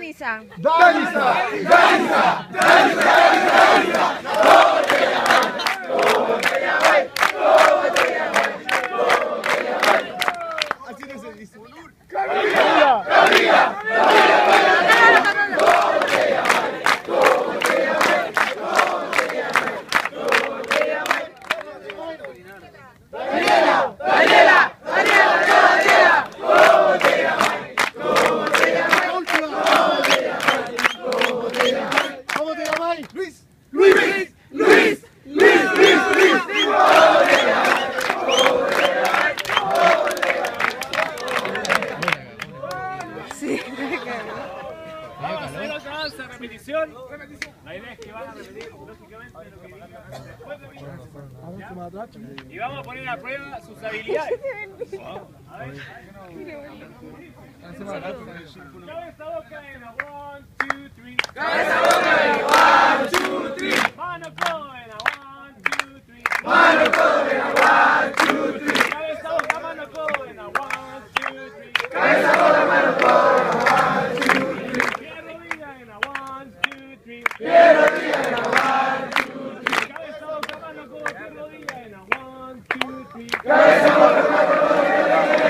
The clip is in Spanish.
Danisa. Danisa, Danisa, Danisa, así no se dice. Camila, Camila, Luis, Luis, Luis, Luis, Luis, Luis, Sí. Vamos a hacer otra danza, repetición. La idea es que van a repetir lógicamente lo que digan después de mí. Y vamos a poner a prueba sus habilidades. A ver. Cabeza, boca en la 1, 2, 3.